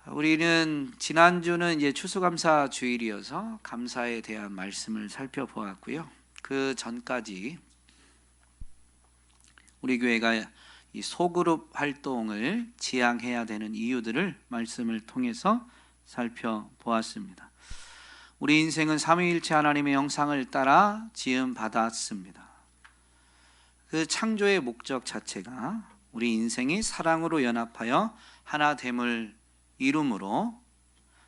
우리는 지난주는 이제 추수감사 주일이어서 감사에 대한 말씀을 살펴보았고요. 그 전까지 우리 교회가 이 소그룹 활동을 지향해야 되는 이유들을 말씀을 통해서 살펴보았습니다. 우리 인생은 삼위일체 하나님의 형상을 따라 지음 받았습니다. 그 창조의 목적 자체가 우리 인생이 사랑으로 연합하여 하나됨을 이름으로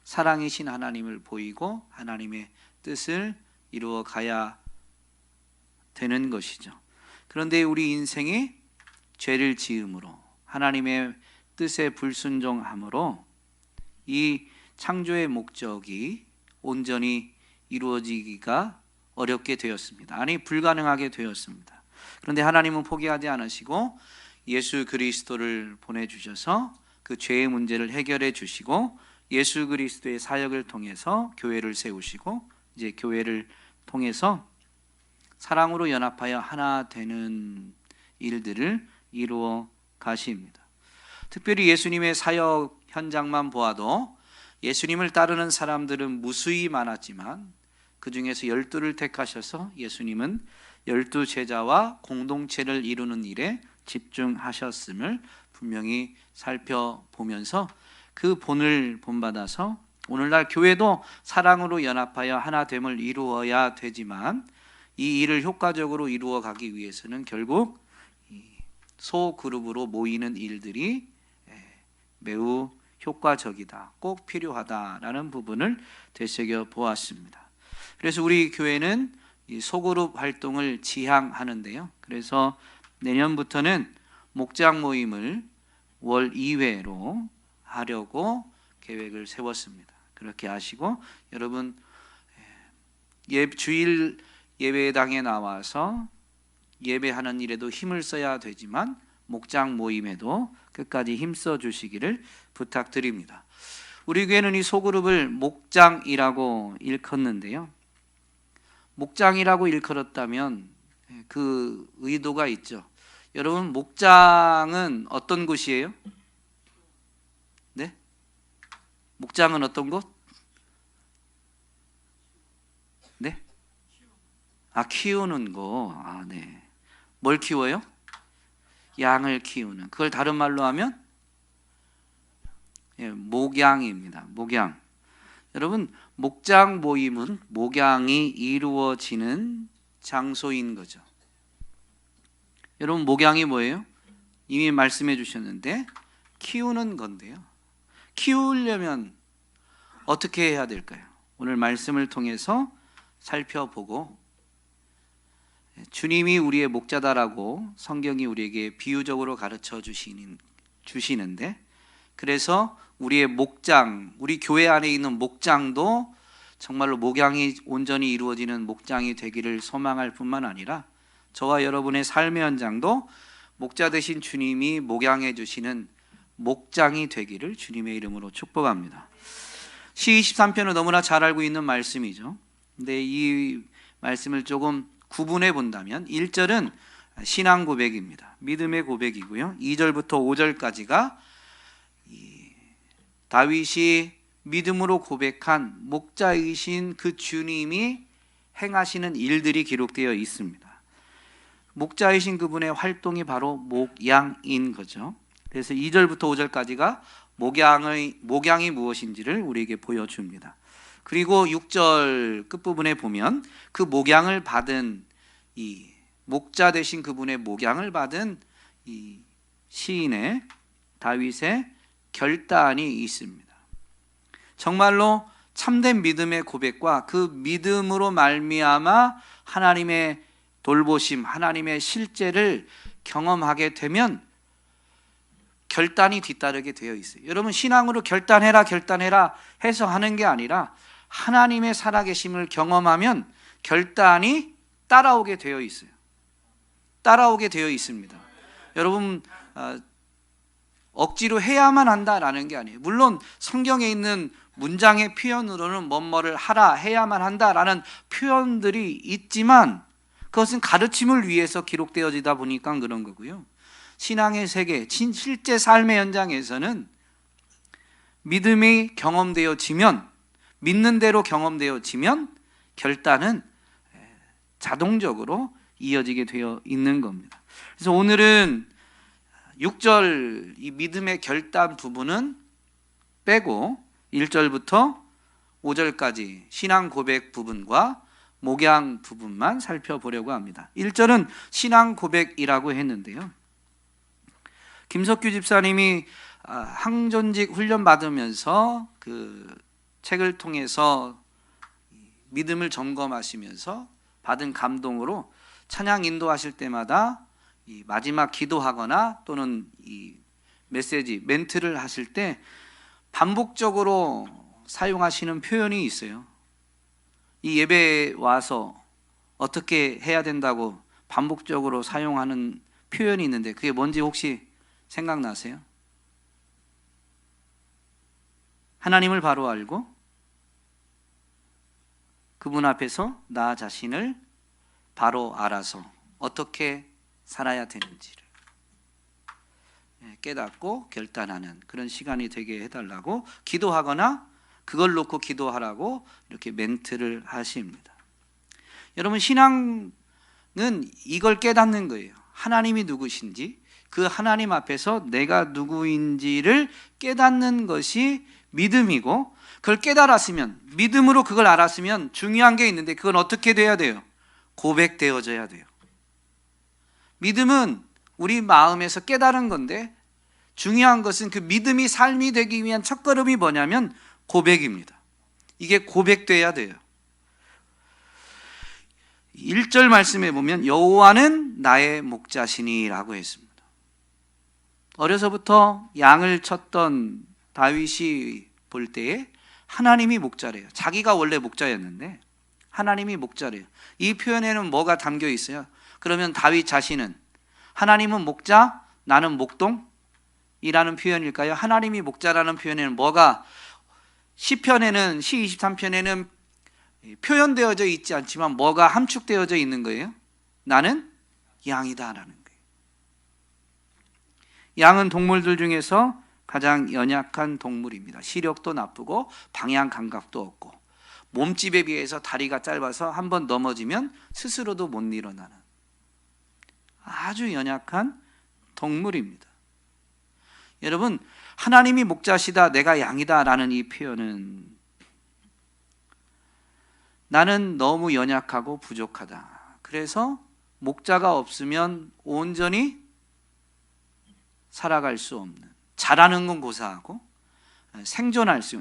사랑이신 하나님을 보이고 하나님의 뜻을 이루어 가야 되는 것이죠. 그런데 우리 인생이 죄를 지음으로 하나님의 뜻에 불순종함으로 이 창조의 목적이 온전히 이루어지기가 어렵게 되었습니다. 아니, 불가능하게 되었습니다. 그런데 하나님은 포기하지 않으시고 예수 그리스도를 보내주셔서 그 죄의 문제를 해결해 주시고 예수 그리스도의 사역을 통해서 교회를 세우시고 이제 교회를 통해서 사랑으로 연합하여 하나 되는 일들을 이루어 가십니다. 특별히 예수님의 사역 현장만 보아도 예수님을 따르는 사람들은 무수히 많았지만 그 중에서 12를 택하셔서 예수님은 12 제자와 공동체를 이루는 일에 집중하셨음을 분명히 살펴보면서 그 본을 본받아서 오늘날 교회도 사랑으로 연합하여 하나됨을 이루어야 되지만 이 일을 효과적으로 이루어 가기 위해서는 결국 소그룹으로 모이는 일들이 매우 효과적이다, 꼭 필요하다라는 부분을 되새겨 보았습니다. 그래서 우리 교회는 이 소그룹 활동을 지향하는데요. 그래서 내년부터는 목장 모임을 월 2회로 하려고 계획을 세웠습니다. 그렇게 하시고 여러분 주일 예배당에 나와서 예배하는 일에도 힘을 써야 되지만 목장 모임에도 끝까지 힘써 주시기를 부탁드립니다. 우리 교회는 이 소그룹을 목장이라고 일컫는데요. 목장이라고 일컬었다면 그 의도가 있죠. 여러분, 목장은 어떤 곳이에요? 네? 목장은 어떤 곳? 네? 키우는 거. 네. 뭘 키워요? 양을 키우는. 그걸 다른 말로 하면 목양입니다. 목양. 여러분, 목장 모임은 목양이 이루어지는 장소인 거죠. 여러분, 목양이 뭐예요? 이미 말씀해 주셨는데 키우는 건데요. 키우려면 어떻게 해야 될까요? 오늘 말씀을 통해서 살펴보고 주님이 우리의 목자다라고 성경이 우리에게 비유적으로 가르쳐 주시는데 그래서 우리의 목장, 우리 교회 안에 있는 목장도 정말로 목양이 온전히 이루어지는 목장이 되기를 소망할 뿐만 아니라 저와 여러분의 삶의 현장도 목자 되신 주님이 목양해 주시는 목장이 되기를 주님의 이름으로 축복합니다. 시 23편은 너무나 잘 알고 있는 말씀이죠. 근데 이 말씀을 조금 구분해 본다면 1절은 신앙 고백입니다. 믿음의 고백이고요. 2절부터 5절까지가 다윗이 믿음으로 고백한 목자이신 그 주님이 행하시는 일들이 기록되어 있습니다. 목자이신 그분의 활동이 바로 목양인 거죠. 그래서 2절부터 5절까지가 목양이 무엇인지를 우리에게 보여줍니다. 그리고 6절 끝부분에 보면 그 목양을 받은 이 목자 되신 그분의 목양을 받은 이 시인의 다윗의 결단이 있습니다. 정말로 참된 믿음의 고백과 그 믿음으로 말미암아 하나님의 돌보심, 하나님의 실제를 경험하게 되면 결단이 뒤따르게 되어 있어요. 여러분, 신앙으로 결단해라 해서 하는 게 아니라 하나님의 살아계심을 경험하면 결단이 따라오게 되어 있어요. 따라오게 되어 있습니다. 여러분, 억지로 해야만 한다라는 게 아니에요. 물론 성경에 있는 문장의 표현으로는 뭐뭐를 하라, 해야만 한다라는 표현들이 있지만 그것은 가르침을 위해서 기록되어지다 보니까 그런 거고요. 신앙의 세계, 실제 삶의 현장에서는 믿음이 경험되어지면, 믿는 대로 경험되어지면 결단은 자동적으로 이어지게 되어 있는 겁니다. 그래서 오늘은 6절 이 믿음의 결단 부분은 빼고 1절부터 5절까지 신앙 고백 부분과 목양 부분만 살펴보려고 합니다. 1절은 신앙 고백이라고 했는데요, 김석규 집사님이 항전직 훈련 받으면서 그 책을 통해서 믿음을 점검하시면서 받은 감동으로 찬양 인도하실 때마다 이 마지막 기도하거나 또는 이 메시지 멘트를 하실 때 반복적으로 사용하시는 표현이 있어요. 이 예배에 와서 어떻게 해야 된다고 반복적으로 사용하는 표현이 있는데 그게 뭔지 혹시 생각나세요? 하나님을 바로 알고 그분 앞에서 나 자신을 바로 알아서 어떻게 살아야 되는지를 깨닫고 결단하는 그런 시간이 되게 해달라고 기도하거나 그걸 놓고 기도하라고 이렇게 멘트를 하십니다. 여러분, 신앙은 이걸 깨닫는 거예요. 하나님이 누구신지, 그 하나님 앞에서 내가 누구인지를 깨닫는 것이 믿음이고, 그걸 깨달았으면, 믿음으로 그걸 알았으면 중요한 게 있는데 그건 어떻게 돼야 돼요? 고백되어져야 돼요. 믿음은 우리 마음에서 깨달은 건데 중요한 것은 그 믿음이 삶이 되기 위한 첫걸음이 뭐냐면 고백입니다. 이게 고백돼야 돼요. 1절 말씀에 보면 여호와는 나의 목자시니라고 했습니다. 어려서부터 양을 쳤던 다윗이 볼 때에 하나님이 목자래요. 자기가 원래 목자였는데 하나님이 목자래요. 이 표현에는 뭐가 담겨 있어요? 그러면 다윗 자신은 하나님은 목자, 나는 목동이라는 표현일까요? 하나님이 목자라는 표현에는 뭐가, 시편에는, 시 23편에는 표현되어져 있지 않지만 뭐가 함축되어져 있는 거예요? 나는 양이다라는 거예요. 양은 동물들 중에서 가장 연약한 동물입니다. 시력도 나쁘고 방향 감각도 없고 몸집에 비해서 다리가 짧아서 한번 넘어지면 스스로도 못 일어나는 아주 연약한 동물입니다. 여러분, 하나님이 목자시다, 내가 양이다 라는 이 표현은 나는 너무 연약하고 부족하다. 그래서 목자가 없으면 온전히 살아갈 수 없는, 자라는 건 고사하고 생존할 수,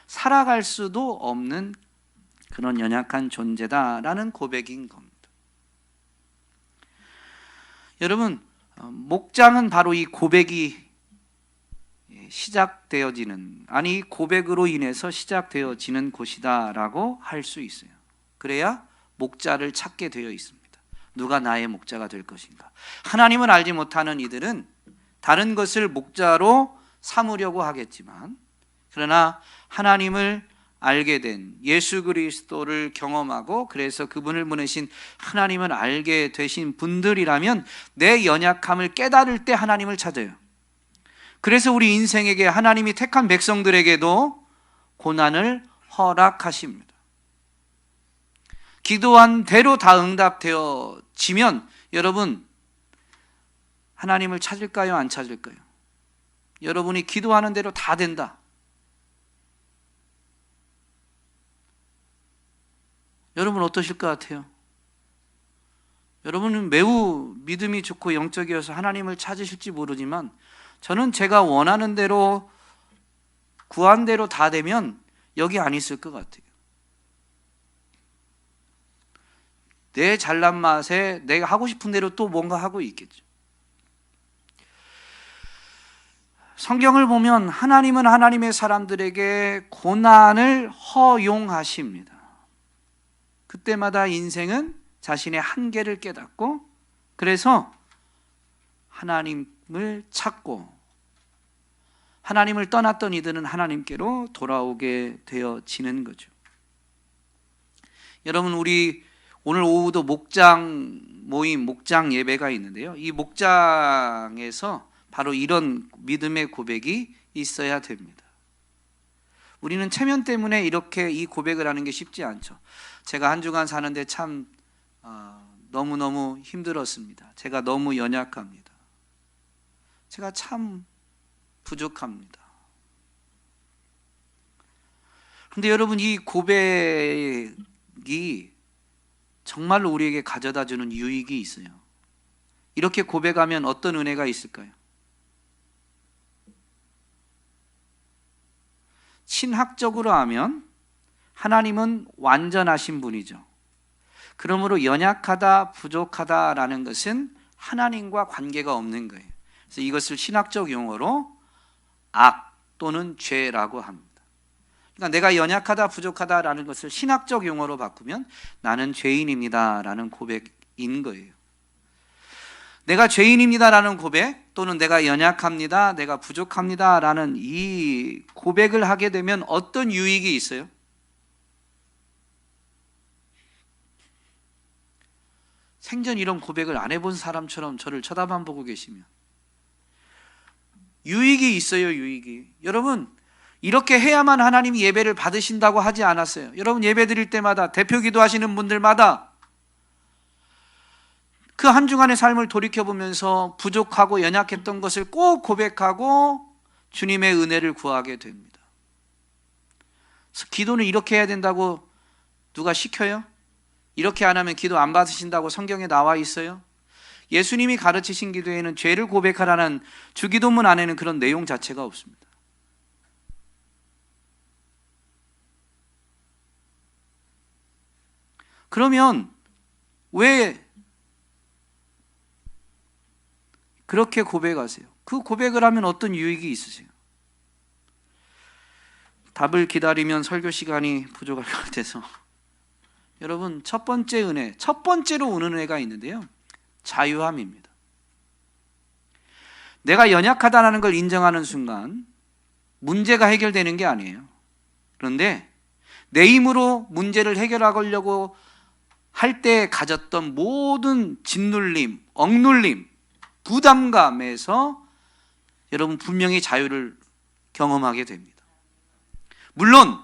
살아갈 수도 없는 그런 연약한 존재다라는 고백인 겁니다. 여러분, 목장은 바로 이 고백이 시작되어지는, 아니 고백으로 인해서 시작되어지는 곳이다라고 할 수 있어요. 그래야 목자를 찾게 되어 있습니다. 누가 나의 목자가 될 것인가? 하나님을 알지 못하는 이들은 다른 것을 목자로 삼으려고 하겠지만, 그러나 하나님을 알게 된, 예수 그리스도를 경험하고 그래서 그분을 보내신 하나님을 알게 되신 분들이라면 내 연약함을 깨달을 때 하나님을 찾아요. 그래서 우리 인생에게 하나님이 택한 백성들에게도 고난을 허락하십니다. 기도한 대로 다 응답되어지면 여러분, 하나님을 찾을까요? 안 찾을까요? 여러분이 기도하는 대로 다 된다. 여러분 어떠실 것 같아요? 여러분은 매우 믿음이 좋고 영적이어서 하나님을 찾으실지 모르지만 저는 제가 원하는 대로, 구한 대로 다 되면 여기 안 있을 것 같아요. 내 잘난 맛에 내가 하고 싶은 대로 또 뭔가 하고 있겠죠. 성경을 보면 하나님은 하나님의 사람들에게 고난을 허용하십니다. 그때마다 인생은 자신의 한계를 깨닫고 그래서 하나님을 찾고, 하나님을 떠났던 이들은 하나님께로 돌아오게 되어지는 거죠. 여러분, 우리 오늘 오후도 목장 모임, 목장 예배가 있는데요, 이 목장에서 바로 이런 믿음의 고백이 있어야 됩니다. 우리는 체면 때문에 이렇게 이 고백을 하는 게 쉽지 않죠. 제가 한 주간 사는데 참 너무너무 힘들었습니다. 제가 너무 연약합니다. 제가 참 부족합니다. 그런데 여러분, 이 고백이 정말로 우리에게 가져다주는 유익이 있어요. 이렇게 고백하면 어떤 은혜가 있을까요? 신학적으로 하면 하나님은 완전하신 분이죠. 그러므로 연약하다, 부족하다라는 것은 하나님과 관계가 없는 거예요. 그래서 이것을 신학적 용어로 악 또는 죄라고 합니다. 그러니까 내가 연약하다, 부족하다라는 것을 신학적 용어로 바꾸면 나는 죄인입니다라는 고백인 거예요. 내가 죄인입니다라는 고백 또는 내가 연약합니다, 내가 부족합니다라는 이 고백을 하게 되면 어떤 유익이 있어요? 생전 이런 고백을 안 해본 사람처럼 저를 쳐다만 보고 계시면 유익이 있어요. 유익이. 여러분, 이렇게 해야만 하나님이 예배를 받으신다고 하지 않았어요. 여러분, 예배 드릴 때마다 대표 기도하시는 분들마다 그 한 주간의 삶을 돌이켜보면서 부족하고 연약했던 것을 꼭 고백하고 주님의 은혜를 구하게 됩니다. 그래서 기도는 이렇게 해야 된다고 누가 시켜요? 이렇게 안 하면 기도 안 받으신다고 성경에 나와 있어요? 예수님이 가르치신 기도에는 죄를 고백하라는 주기도문 안에는 그런 내용 자체가 없습니다. 그러면 왜 그렇게 고백하세요? 그 고백을 하면 어떤 유익이 있으세요? 답을 기다리면 설교 시간이 부족할 것 같아서 여러분, 첫 번째 은혜, 첫 번째로 오는 은혜가 있는데요, 자유함입니다. 내가 연약하다는 걸 인정하는 순간 문제가 해결되는 게 아니에요. 그런데 내 힘으로 문제를 해결하려고 할 때 가졌던 모든 짓눌림, 억눌림, 부담감에서 여러분 분명히 자유를 경험하게 됩니다. 물론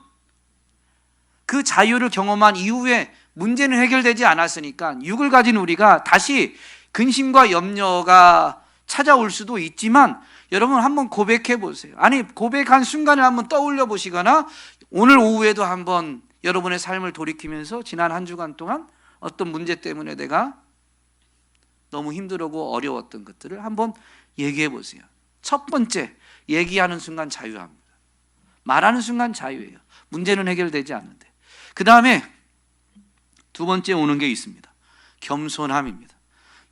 그 자유를 경험한 이후에 문제는 해결되지 않았으니까 육을 가진 우리가 다시 근심과 염려가 찾아올 수도 있지만 여러분 한번 고백해 보세요. 아니, 고백한 순간을 한번 떠올려 보시거나 오늘 오후에도 한번 여러분의 삶을 돌이키면서 지난 한 주간 동안 어떤 문제 때문에 내가 너무 힘들고 어려웠던 것들을 한번 얘기해 보세요. 첫 번째, 얘기하는 순간 자유합니다. 말하는 순간 자유예요. 문제는 해결되지 않는데. 그 다음에 두 번째 오는 게 있습니다. 겸손함입니다.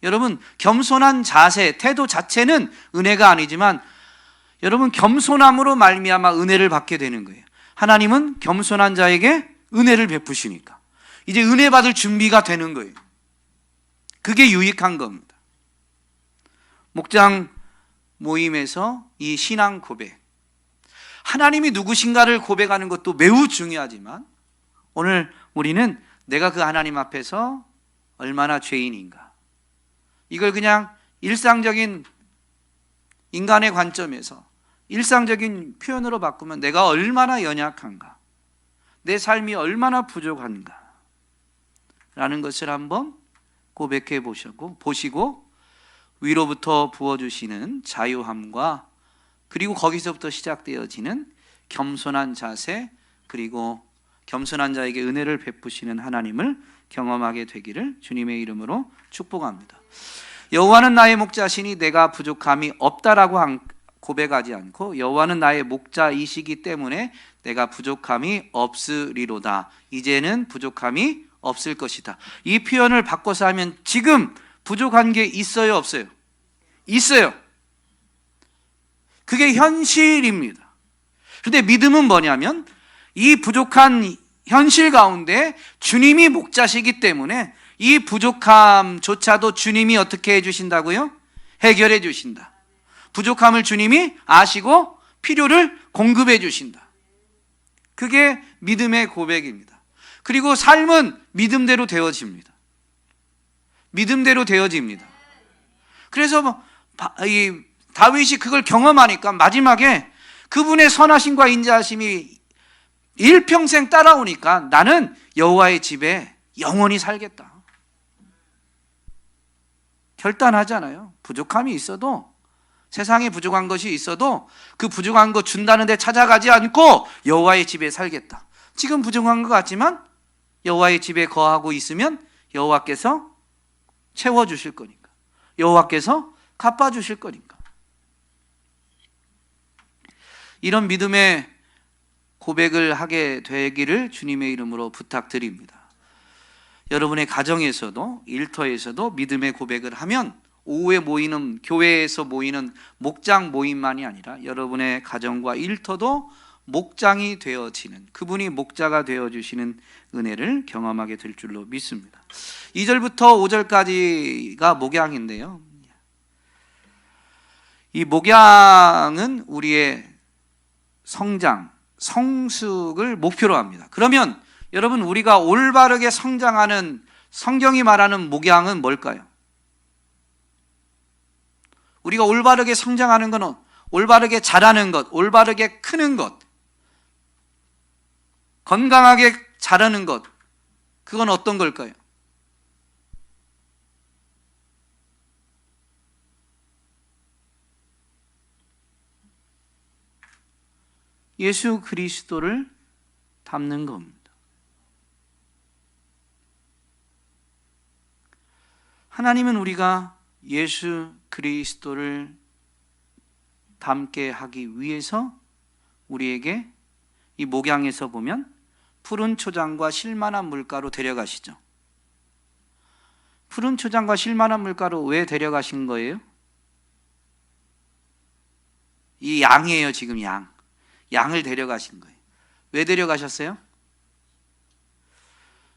여러분, 겸손한 자세, 태도 자체는 은혜가 아니지만 여러분, 겸손함으로 말미암아 은혜를 받게 되는 거예요. 하나님은 겸손한 자에게 은혜를 베푸시니까 이제 은혜 받을 준비가 되는 거예요. 그게 유익한 겁니다. 목장 모임에서 이 신앙 고백, 하나님이 누구신가를 고백하는 것도 매우 중요하지만 오늘 우리는 내가 그 하나님 앞에서 얼마나 죄인인가, 이걸 그냥 일상적인 인간의 관점에서 일상적인 표현으로 바꾸면 내가 얼마나 연약한가, 내 삶이 얼마나 부족한가 라는 것을 한번 고백해 보시고 위로부터 부어주시는 자유함과 그리고 거기서부터 시작되어지는 겸손한 자세, 그리고 겸손한 자에게 은혜를 베푸시는 하나님을 경험하게 되기를 주님의 이름으로 축복합니다. 여호와는 나의 목자시니 내가 부족함이 없다라고 고백하지 않고 여호와는 나의 목자이시기 때문에 내가 부족함이 없으리로다. 이제는 부족함이 없을 것이다. 이 표현을 바꿔서 하면 지금 부족한 게 있어요, 없어요? 있어요. 그게 현실입니다. 그런데 믿음은 뭐냐면 이 부족한 현실 가운데 주님이 목자시기 때문에 이 부족함조차도 주님이 어떻게 해주신다고요? 해결해 주신다. 부족함을 주님이 아시고 필요를 공급해 주신다. 그게 믿음의 고백입니다. 그리고 삶은 믿음대로 되어집니다. 믿음대로 되어집니다. 그래서 다윗이 그걸 경험하니까 마지막에 그분의 선하심과 인자하심이 일평생 따라오니까 나는 여호와의 집에 영원히 살겠다. 결단하잖아요. 부족함이 있어도, 세상에 부족한 것이 있어도 그 부족한 거 준다는 데 찾아가지 않고 여호와의 집에 살겠다. 지금 부족한 것 같지만 여호와의 집에 거하고 있으면 여호와께서 채워주실 거니까, 여호와께서 갚아주실 거니까. 이런 믿음의 고백을 하게 되기를 주님의 이름으로 부탁드립니다. 여러분의 가정에서도 일터에서도 믿음의 고백을 하면 오후에 모이는, 교회에서 모이는 목장 모임만이 아니라 여러분의 가정과 일터도 목장이 되어지는, 그분이 목자가 되어주시는 은혜를 경험하게 될 줄로 믿습니다. 2절부터 5절까지가 목양인데요, 이 목양은 우리의 성장, 성숙을 목표로 합니다. 그러면 여러분, 우리가 올바르게 성장하는, 성경이 말하는 목양은 뭘까요? 우리가 올바르게 성장하는 것은 올바르게 자라는 것, 올바르게 크는 것, 건강하게 자라는 것, 그건 어떤 걸까요? 예수 그리스도를 닮는 겁니다. 하나님은 우리가 예수 그리스도를 닮게 하기 위해서 우리에게 이 목양에서 보면 푸른 초장과 실만한 물가로 데려가시죠. 푸른 초장과 실만한 물가로 왜 데려가신 거예요? 이 양이에요. 지금 양을 데려가신 거예요. 왜 데려가셨어요?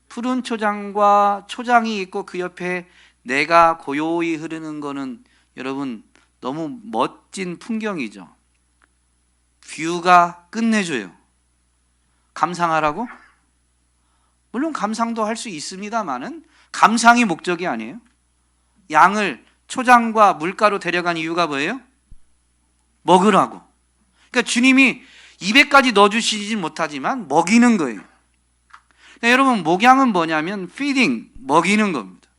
푸른 초장과 초장이 있고 그 옆에 내가 고요히 흐르는 거는 여러분 너무 멋진 풍경이죠. 뷰가 끝내줘요. 감상하라고? 물론 감상도 할 수 있습니다만은 감상이 목적이 아니에요. 양을 초장과 물가로 데려간 이유가 뭐예요? 먹으라고. 그러니까 주님이 입에까지 넣어주시진 못하지만 먹이는 거예요. 그러니까 여러분, 목양은 뭐냐면 feeding, 먹이는 겁니다.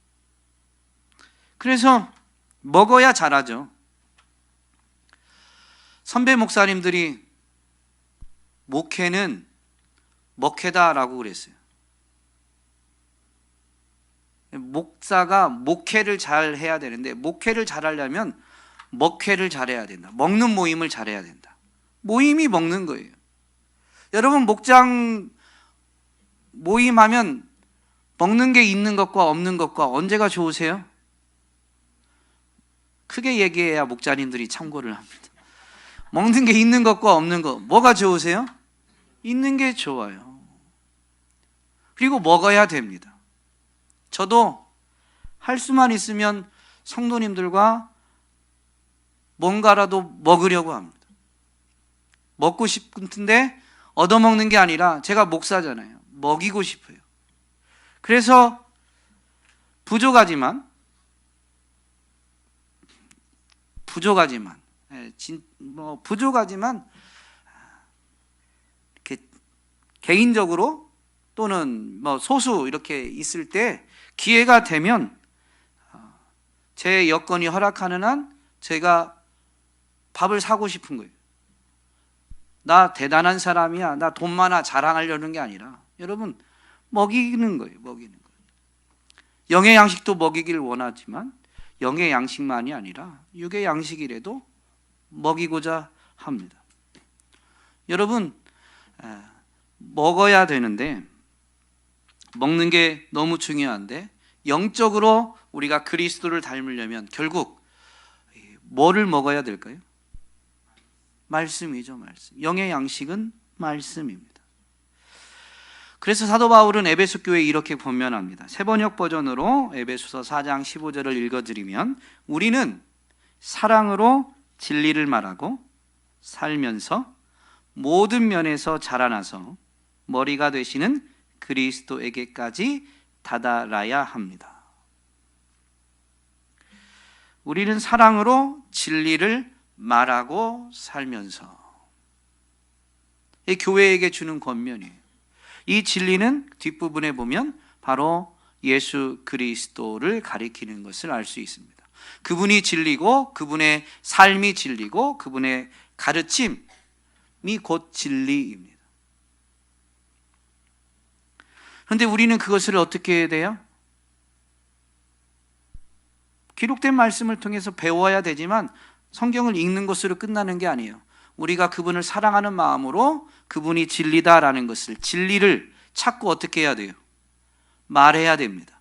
그래서 먹어야 자라죠. 선배 목사님들이 목회는 먹회다라고 그랬어요. 목사가 목회를 잘 해야 되는데, 목회를 잘 하려면 먹회를 잘해야 된다. 먹는 모임을 잘해야 된다. 모임이 먹는 거예요. 여러분, 목장 모임하면 먹는 게 있는 것과 없는 것과 언제가 좋으세요? 크게 얘기해야 목자님들이 참고를 합니다. 먹는 게 있는 것과 없는 것, 뭐가 좋으세요? 있는 게 좋아요. 그리고 먹어야 됩니다. 저도 할 수만 있으면 성도님들과 뭔가라도 먹으려고 합니다. 먹고 싶은데 얻어먹는 게 아니라, 제가 목사잖아요. 먹이고 싶어요. 그래서 부족하지만 이렇게 개인적으로 또는 소수 이렇게 있을 때 기회가 되면 제 여건이 허락하는 한 제가 밥을 사고 싶은 거예요. 나 대단한 사람이야, 나 돈 많아 자랑하려는 게 아니라 여러분, 먹이는 거예요. 먹이는 거예요. 영의 양식도 먹이길 원하지만 영의 양식만이 아니라 육의 양식이라도 먹이고자 합니다. 여러분, 먹어야 되는데, 먹는 게 너무 중요한데, 영적으로 우리가 그리스도를 닮으려면 결국 뭐를 먹어야 될까요? 말씀이죠. 말씀. 영의 양식은 말씀입니다. 그래서 사도 바울은 에베소 교회에 이렇게 권면합니다. 새번역 버전으로 에베소서 4장 15절을 읽어드리면, 우리는 사랑으로 진리를 말하고 살면서 모든 면에서 자라나서 머리가 되시는 그리스도에게까지 다다라야 합니다. 우리는 사랑으로 진리를 말하고 살면서, 이 교회에게 주는 권면이에요. 이 진리는 뒷부분에 보면 바로 예수 그리스도를 가리키는 것을 알 수 있습니다. 그분이 진리고 그분의 삶이 진리고 그분의 가르침이 곧 진리입니다. 그런데 우리는 그것을 어떻게 해야 돼요? 기록된 말씀을 통해서 배워야 되지만 성경을 읽는 것으로 끝나는 게 아니에요. 우리가 그분을 사랑하는 마음으로 그분이 진리다라는 것을, 진리를 찾고 어떻게 해야 돼요? 말해야 됩니다.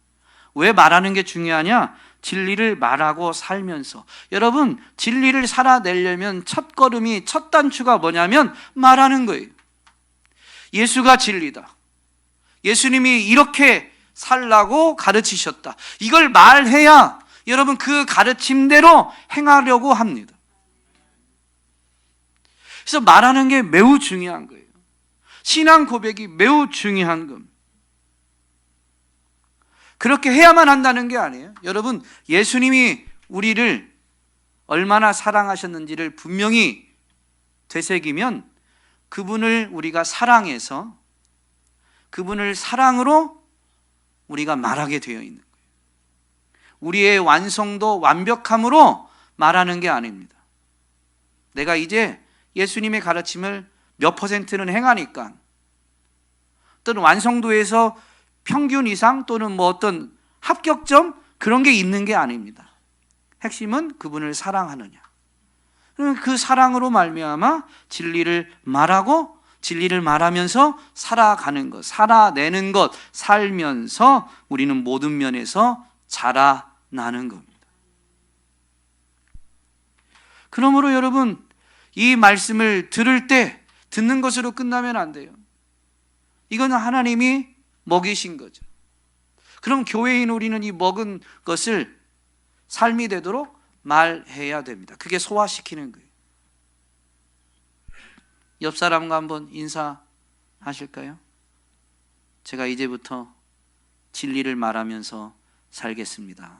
왜 말하는 게 중요하냐? 진리를 말하고 살면서, 여러분 진리를 살아내려면 첫 걸음이, 첫 단추가 뭐냐면 말하는 거예요. 예수가 진리다. 예수님이 이렇게 살라고 가르치셨다. 이걸 말해야 여러분 그 가르침대로 행하려고 합니다. 그래서 말하는 게 매우 중요한 거예요. 신앙 고백이 매우 중요한 겁니다. 그렇게 해야만 한다는 게 아니에요. 여러분, 예수님이 우리를 얼마나 사랑하셨는지를 분명히 되새기면 그분을 우리가 사랑해서 그분을 사랑으로 우리가 말하게 되어 있는 거예요. 우리의 완성도, 완벽함으로 말하는 게 아닙니다. 내가 이제 예수님의 가르침을 몇 %는 행하니까, 또는 완성도에서 평균 이상 또는 뭐 어떤 합격점 그런 게 있는 게 아닙니다. 핵심은 그분을 사랑하느냐. 그 사랑으로 말미암아 진리를 말하고 진리를 말하면서 살아가는 것, 살아내는 것, 살면서 우리는 모든 면에서 자라나는 겁니다. 그러므로 여러분, 이 말씀을 들을 때 듣는 것으로 끝나면 안 돼요. 이건 하나님이 먹이신 거죠. 그럼 교회인 우리는 이 먹은 것을 삶이 되도록 말해야 됩니다. 그게 소화시키는 거예요. 옆 사람과 한번 인사하실까요? 제가 이제부터 진리를 말하면서 살겠습니다.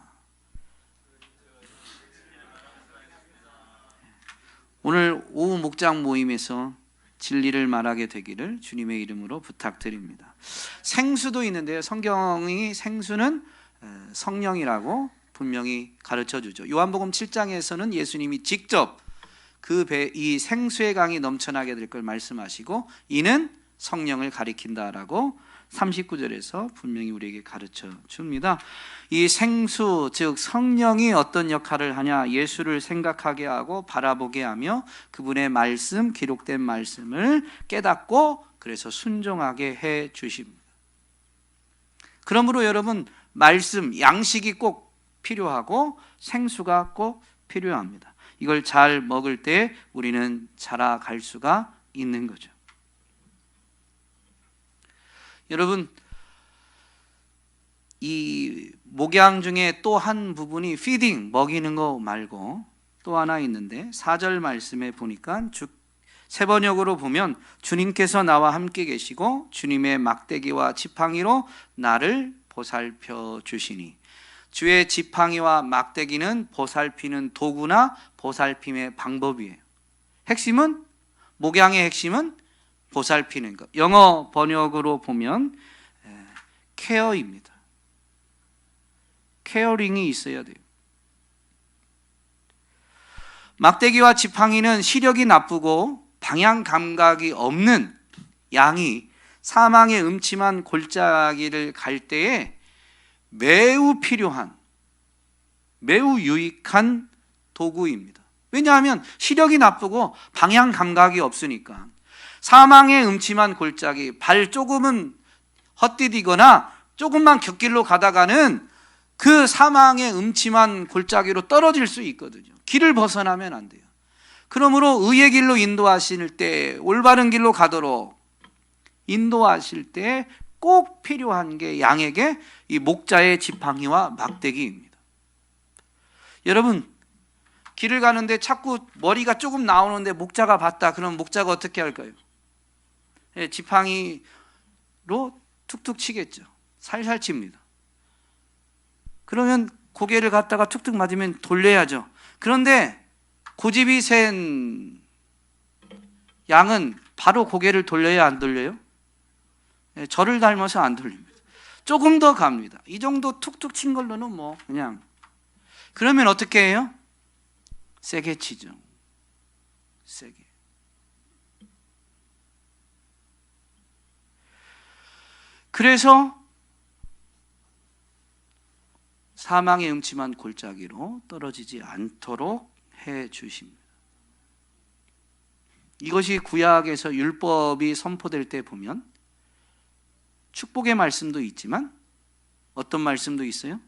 오늘 오후 목장 모임에서 진리를 말하게 되기를 주님의 이름으로 부탁드립니다. 생수도 있는데요. 성경이 생수는 성령이라고 분명히 가르쳐 주죠. 요한복음 7장에서는 예수님이 직접 이 생수의 강이 넘쳐나게 될 걸 말씀하시고, 이는 성령을 가리킨다라고 39절에서 분명히 우리에게 가르쳐 줍니다. 이 생수, 즉 성령이 어떤 역할을 하냐? 예수를 생각하게 하고 바라보게 하며 그분의 말씀, 기록된 말씀을 깨닫고 그래서 순종하게 해 주십니다. 그러므로 여러분, 말씀, 양식이 꼭 필요하고 생수가 꼭 필요합니다. 이걸 잘 먹을 때 우리는 자라갈 수가 있는 거죠. 여러분, 이 목양 중에 또 한 부분이 피딩, 먹이는 거 말고 또 하나 있는데 4절 말씀에 보니까 세번역으로 보면 주님께서 나와 함께 계시고 주님의 막대기와 지팡이로 나를 보살펴 주시니, 주의 지팡이와 막대기는 보살피는 도구나 보살핌의 방법이에요. 핵심은, 목양의 핵심은 보살피는 것. 영어 번역으로 보면 케어입니다. 케어링이 있어야 돼요. 막대기와 지팡이는 시력이 나쁘고 방향 감각이 없는 양이 사망의 음침한 골짜기를 갈 때에 매우 필요한, 매우 유익한 도구입니다. 왜냐하면 시력이 나쁘고 방향 감각이 없으니까. 사망의 음침한 골짜기, 발 조금은 헛디디거나 조금만 곁길로 가다가는 그 사망의 음침한 골짜기로 떨어질 수 있거든요. 길을 벗어나면 안 돼요. 그러므로 의의 길로 인도하실 때, 올바른 길로 가도록 인도하실 때 꼭 필요한 게 양에게 이 목자의 지팡이와 막대기입니다. 여러분, 길을 가는데 자꾸 머리가 조금 나오는데 목자가 봤다. 그럼 목자가 어떻게 할까요? 지팡이로 툭툭 치겠죠. 살살 칩니다. 그러면 고개를 갖다가 툭툭 맞으면 돌려야죠. 그런데 고집이 센 양은 바로 고개를 돌려야 안 돌려요? 네, 저를 닮아서 안 돌립니다. 조금 더 갑니다. 이 정도 툭툭 친 걸로는 뭐 그냥. 그러면 어떻게 해요? 세게 치죠. 세게. 그래서 사망의 음침한 골짜기로 떨어지지 않도록 해 주십니다. 이것이 구약에서 율법이 선포될 때 보면 축복의 말씀도 있지만 어떤 말씀도 있어요?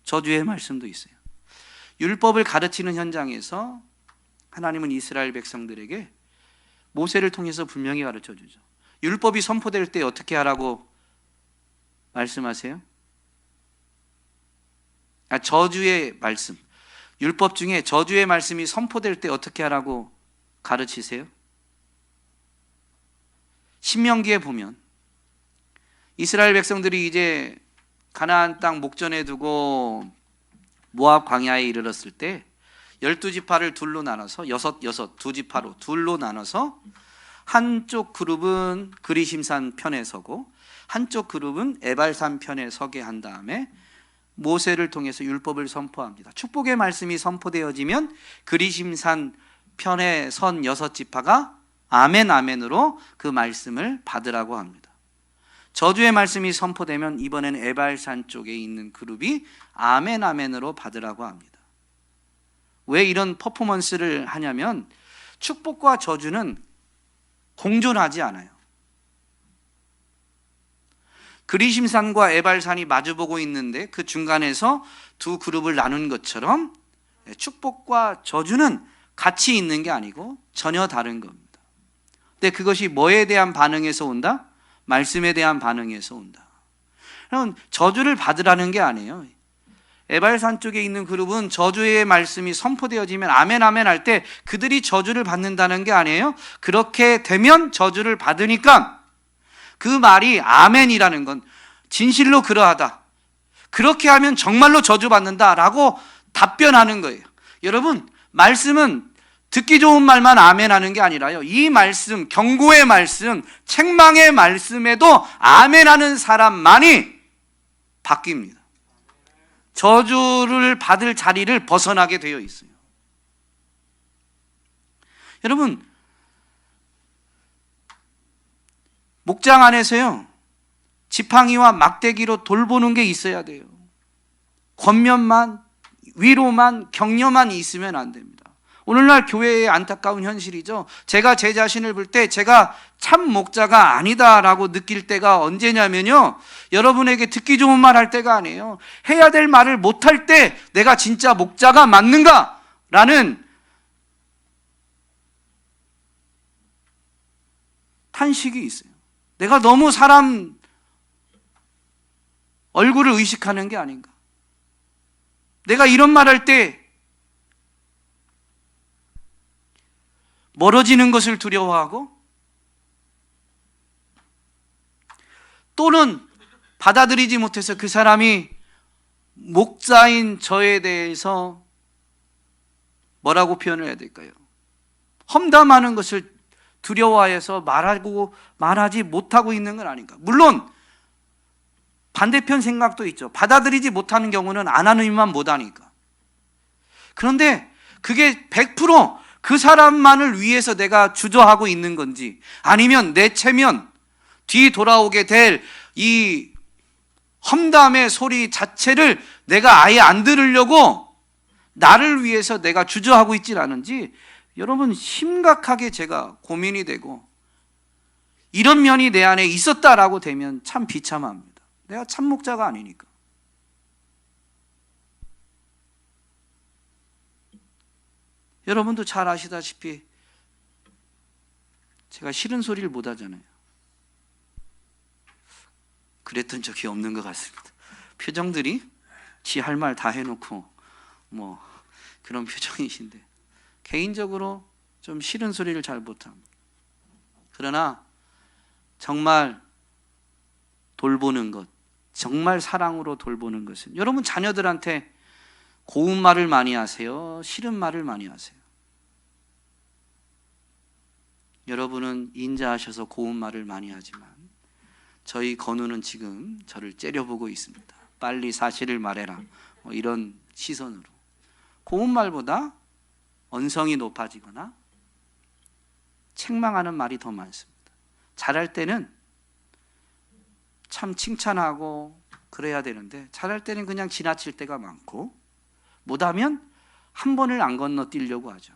저주의 말씀도 있어요. 율법을 가르치는 현장에서 하나님은 이스라엘 백성들에게 모세를 통해서 분명히 가르쳐 주죠. 율법이 선포될 때 어떻게 하라고 말씀하세요? 저주의 말씀, 율법 중에 저주의 말씀이 선포될 때 어떻게 하라고 가르치세요? 신명기에 보면 이스라엘 백성들이 이제 가나안 땅 목전에 두고 모압 광야에 이르렀을 때 12지파를 둘로 나눠서 두 지파로 둘로 나눠서 한쪽 그룹은 그리심산 편에 서고 한쪽 그룹은 에발산 편에 서게 한 다음에 모세를 통해서 율법을 선포합니다. 축복의 말씀이 선포되어지면 그리심산 편에 선 6지파가 아멘 아멘으로 그 말씀을 받으라고 합니다. 저주의 말씀이 선포되면 이번엔 에발산 쪽에 있는 그룹이 아멘 아멘으로 받으라고 합니다. 왜 이런 퍼포먼스를 하냐면 축복과 저주는 공존하지 않아요. 그리심산과 에발산이 마주보고 있는데 그 중간에서 두 그룹을 나눈 것처럼 축복과 저주는 같이 있는 게 아니고 전혀 다른 겁니다. 근데 그것이 뭐에 대한 반응에서 온다? 말씀에 대한 반응에서 온다. 그럼 저주를 받으라는 게 아니에요. 에발산 쪽에 있는 그룹은 저주의 말씀이 선포되어지면 아멘 아멘 할 때 그들이 저주를 받는다는 게 아니에요. 그렇게 되면 저주를 받으니까 그 말이 아멘이라는 건 진실로 그러하다, 그렇게 하면 정말로 저주받는다라고 답변하는 거예요. 여러분, 말씀은 듣기 좋은 말만 아멘 하는 게 아니라요, 이 말씀, 경고의 말씀, 책망의 말씀에도 아멘 하는 사람만이 바뀝니다. 저주를 받을 자리를 벗어나게 되어 있어요. 여러분, 목장 안에서요, 지팡이와 막대기로 돌보는 게 있어야 돼요. 권면만, 위로만, 격려만 있으면 안 됩니다. 오늘날 교회의 안타까운 현실이죠. 제가 제 자신을 볼 때 제가 참 목자가 아니다라고 느낄 때가 언제냐면요, 여러분에게 듣기 좋은 말 할 때가 아니에요. 해야 될 말을 못할 때 내가 진짜 목자가 맞는가? 라는 탄식이 있어요. 내가 너무 사람 얼굴을 의식하는 게 아닌가? 내가 이런 말 할 때 멀어지는 것을 두려워하고 또는 받아들이지 못해서 그 사람이 목자인 저에 대해서 뭐라고 표현을 해야 될까요? 험담하는 것을 두려워해서 말하지 못하고 있는 건 아닌가? 물론 반대편 생각도 있죠. 받아들이지 못하는 경우는 안 하는 이만 못하니까. 그런데 그게 100% 그 사람만을 위해서 내가 주저하고 있는 건지, 아니면 내 체면, 뒤 돌아오게 될 이 험담의 소리 자체를 내가 아예 안 들으려고 나를 위해서 내가 주저하고 있질 않은지, 여러분, 심각하게 제가 고민이 되고 이런 면이 내 안에 있었다라고 되면 참 비참합니다. 내가 참 목자가 아니니까. 여러분도 잘 아시다시피 제가 싫은 소리를 못 하잖아요. 그랬던 적이 없는 것 같습니다. 표정들이 지 할 말 다 해놓고 뭐 그런 표정이신데, 개인적으로 좀 싫은 소리를 잘 못합니다. 그러나 정말 돌보는 것, 정말 사랑으로 돌보는 것은, 여러분 자녀들한테 고운 말을 많이 하세요? 싫은 말을 많이 하세요? 여러분은 인자하셔서 고운 말을 많이 하지만 저희 건우는 지금 저를 째려보고 있습니다. 빨리 사실을 말해라. 이런 시선으로. 고운 말보다 언성이 높아지거나 책망하는 말이 더 많습니다. 잘할 때는 참 칭찬하고 그래야 되는데 잘할 때는 그냥 지나칠 때가 많고, 못하면 한 번을 안 건너뛰려고 하죠.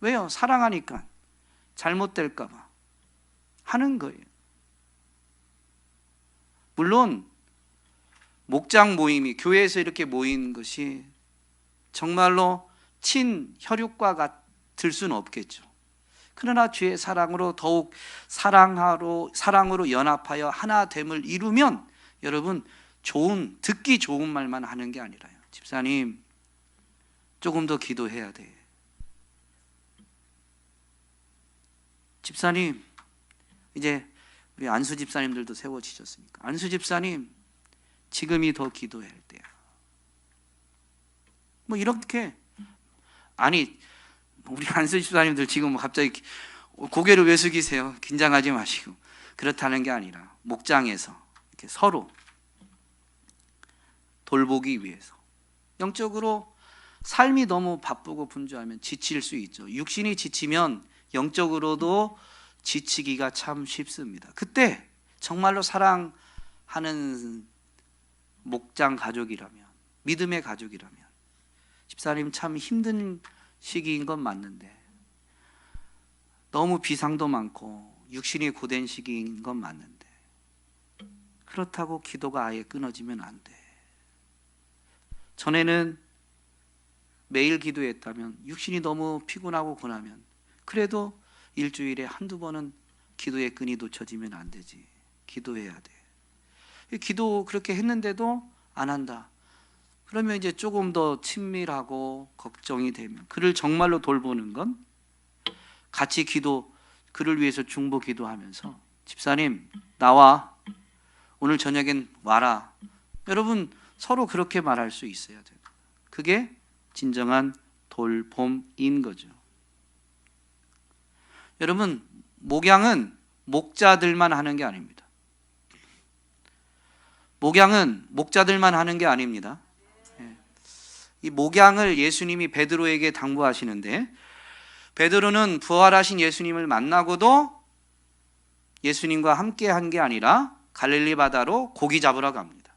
왜요? 사랑하니까. 잘못될까 봐 하는 거예요. 물론 목장 모임이, 교회에서 이렇게 모인 것이 정말로 친혈육과 같을 수는 없겠죠. 그러나 주의 사랑으로 더욱 사랑으로 연합하여 하나됨을 이루면 여러분, 듣기 좋은 말만 하는 게 아니라요. 집사님, 조금 더 기도해야 돼. 집사님, 이제 우리 안수 집사님들도 세워지셨으니까, 안수 집사님, 지금이 더 기도해야 할 때야. 이렇게. 아니, 우리 안수 집사님들 지금 갑자기 고개를 왜 숙이세요? 긴장하지 마시고. 그렇다는 게 아니라 목장에서 이렇게 서로 돌보기 위해서. 영적으로 삶이 너무 바쁘고 분주하면 지칠 수 있죠. 육신이 지치면 영적으로도 지치기가 참 쉽습니다. 그때 정말로 사랑하는 목장 가족이라면, 믿음의 가족이라면, 집사님 참 힘든 시기인 건 맞는데, 너무 비상도 많고 육신이 고된 시기인 건 맞는데, 그렇다고 기도가 아예 끊어지면 안 돼. 전에는 매일 기도했다면 육신이 너무 피곤하고 고나면 그래도 일주일에 한두 번은 기도의 끈이 놓쳐지면 안 되지. 기도해야 돼. 기도 그렇게 했는데도 안 한다. 그러면 이제 조금 더 친밀하고 걱정이 되면, 그를 정말로 돌보는 건 같이 그를 위해서 중보 기도하면서, 집사님 나와, 오늘 저녁엔 와라. 여러분, 서로 그렇게 말할 수 있어야 돼요. 그게 진정한 돌봄인 거죠. 여러분, 목양은 목자들만 하는 게 아닙니다. 목양은 목자들만 하는 게 아닙니다. 이 목양을 예수님이 베드로에게 당부하시는데, 베드로는 부활하신 예수님을 만나고도 예수님과 함께 한 게 아니라 갈릴리 바다로 고기 잡으러 갑니다.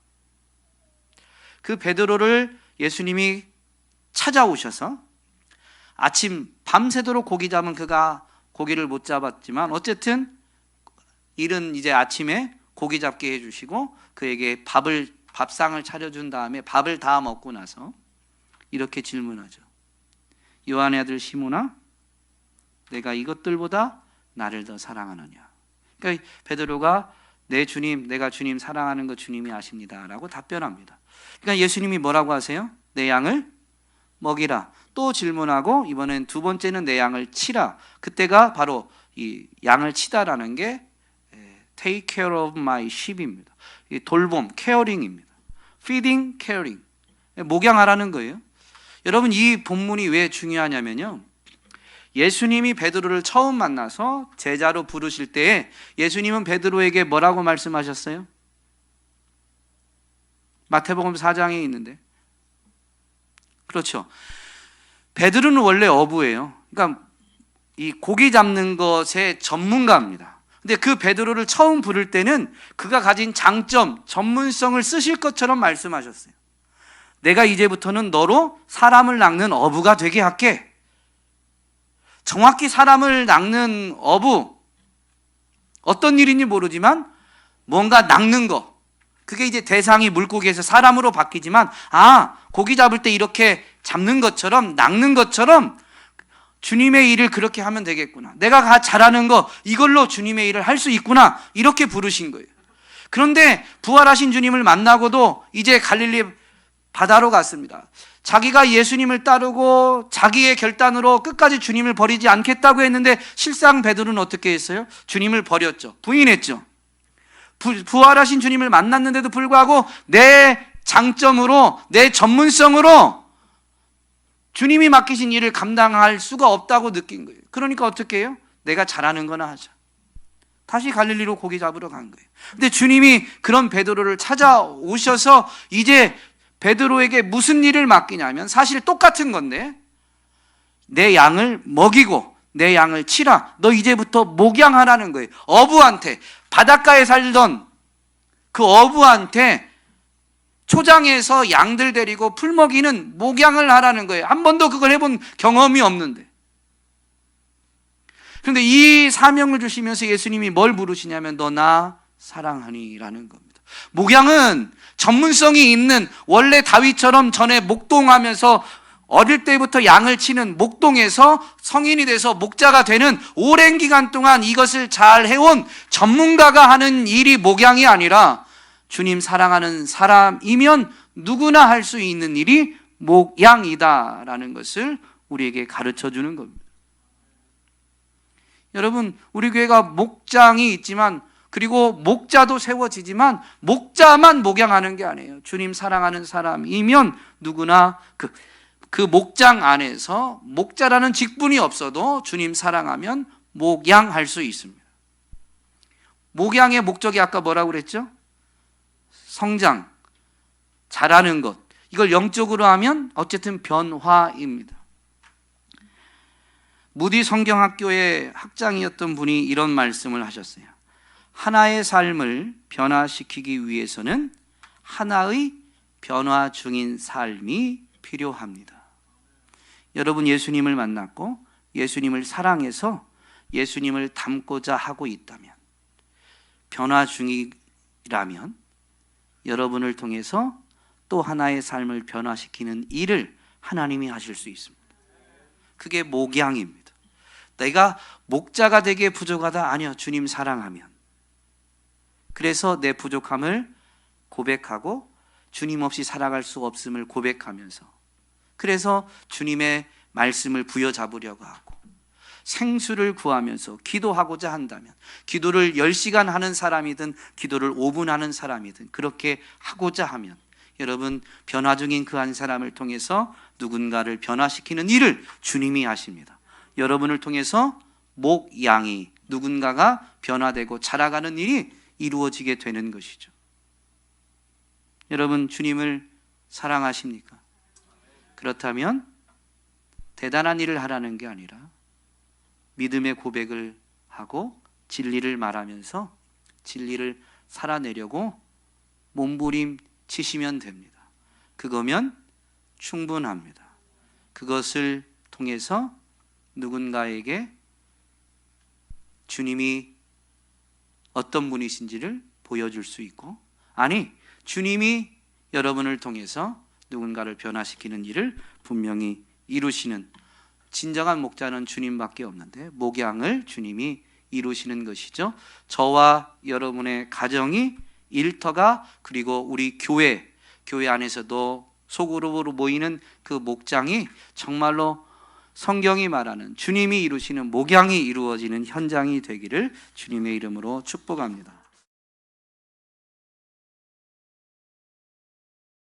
그 베드로를 예수님이 찾아오셔서 아침 밤새도록 고기 잡은 그가 고기를 못 잡았지만 어쨌든 이른 이제 아침에 고기 잡게 해주시고 그에게 밥상을 차려준 다음에 밥을 다 먹고 나서 이렇게 질문하죠. 요한의 아들 시몬아, 내가 이것들보다 나를 더 사랑하느냐? 그러니까 베드로가 내 주님, 내가 주님 사랑하는 거 주님이 아십니다 라고 답변합니다. 그러니까 예수님이 뭐라고 하세요? 내 양을 먹이라. 또 질문하고 이번엔 두 번째는 내 양을 치라. 그때가 바로 이 양을 치다라는 게 take care of my sheep입니다. 이 돌봄, caring입니다. feeding, caring. 목양하라는 거예요. 여러분, 이 본문이 왜 중요하냐면요, 예수님이 베드로를 처음 만나서 제자로 부르실 때에 예수님은 베드로에게 뭐라고 말씀하셨어요? 마태복음 4장에 있는데, 그렇죠. 베드로는 원래 어부예요. 그러니까 이 고기 잡는 것의 전문가입니다. 근데 그 베드로를 처음 부를 때는 그가 가진 장점, 전문성을 쓰실 것처럼 말씀하셨어요. 내가 이제부터는 너로 사람을 낚는 어부가 되게 할게. 정확히 사람을 낚는 어부, 어떤 일인지 모르지만 뭔가 낚는 거, 그게 이제 대상이 물고기에서 사람으로 바뀌지만, 고기 잡을 때 이렇게 잡는 것처럼, 낚는 것처럼 주님의 일을 그렇게 하면 되겠구나. 내가 잘하는 거 이걸로 주님의 일을 할 수 있구나. 이렇게 부르신 거예요. 그런데 부활하신 주님을 만나고도 이제 갈릴리 바다로 갔습니다. 자기가 예수님을 따르고 자기의 결단으로 끝까지 주님을 버리지 않겠다고 했는데 실상 베드로는 어떻게 했어요? 주님을 버렸죠. 부인했죠. 부활하신 주님을 만났는데도 불구하고 내 장점으로, 내 전문성으로 주님이 맡기신 일을 감당할 수가 없다고 느낀 거예요. 그러니까 어떻게 해요? 내가 잘하는 거나 하자. 다시 갈릴리로 고기 잡으러 간 거예요. 근데 주님이 그런 베드로를 찾아오셔서 이제 베드로에게 무슨 일을 맡기냐면 사실 똑같은 건데, 내 양을 먹이고 내 양을 치라. 너 이제부터 목양하라는 거예요. 어부한테, 바닷가에 살던 그 어부한테 초장에서 양들 데리고 풀 먹이는 목양을 하라는 거예요. 한 번도 그걸 해본 경험이 없는데. 그런데 이 사명을 주시면서 예수님이 뭘 부르시냐면 너 나 사랑하니라는 겁니다. 목양은 전문성이 있는, 원래 다윗처럼 전에 목동하면서 어릴 때부터 양을 치는 목동에서 성인이 돼서 목자가 되는 오랜 기간 동안 이것을 잘 해온 전문가가 하는 일이 목양이 아니라 주님 사랑하는 사람이면 누구나 할 수 있는 일이 목양이다라는 것을 우리에게 가르쳐 주는 겁니다. 여러분, 우리 교회가 목장이 있지만, 그리고 목자도 세워지지만 목자만 목양하는 게 아니에요. 주님 사랑하는 사람이면 누구나 그 목장 안에서 목자라는 직분이 없어도 주님 사랑하면 목양할 수 있습니다. 목양의 목적이 아까 뭐라고 그랬죠? 성장, 자라는 것. 이걸 영적으로 하면 어쨌든 변화입니다. 무디 성경학교의 학장이었던 분이 이런 말씀을 하셨어요. 하나의 삶을 변화시키기 위해서는 하나의 변화 중인 삶이 필요합니다. 여러분, 예수님을 만났고 예수님을 사랑해서 예수님을 닮고자 하고 있다면, 변화 중이라면 여러분을 통해서 또 하나의 삶을 변화시키는 일을 하나님이 하실 수 있습니다. 그게 목양입니다. 내가 목자가 되기에 부족하다? 아니요. 주님 사랑하면. 그래서 내 부족함을 고백하고 주님 없이 살아갈 수 없음을 고백하면서, 그래서 주님의 말씀을 부여잡으려고 하고, 생수를 구하면서 기도하고자 한다면, 기도를 10시간 하는 사람이든 기도를 5분 하는 사람이든 그렇게 하고자 하면, 여러분, 변화 중인 그 한 사람을 통해서 누군가를 변화시키는 일을 주님이 하십니다. 여러분을 통해서 목양이, 누군가가 변화되고 자라가는 일이 이루어지게 되는 것이죠. 여러분, 주님을 사랑하십니까? 그렇다면 대단한 일을 하라는 게 아니라 믿음의 고백을 하고 진리를 말하면서 진리를 살아내려고 몸부림 치시면 됩니다. 그거면 충분합니다. 그것을 통해서 누군가에게 주님이 어떤 분이신지를 보여줄 수 있고, 아니, 주님이 여러분을 통해서 누군가를 변화시키는 일을 분명히 이루시는, 진정한 목자는 주님밖에 없는데 목양을 주님이 이루시는 것이죠. 저와 여러분의 가정이 일터가, 그리고 우리 교회 안에서도 소그룹으로 모이는 그 목장이 정말로 성경이 말하는 주님이 이루시는 목양이 이루어지는 현장이 되기를 주님의 이름으로 축복합니다.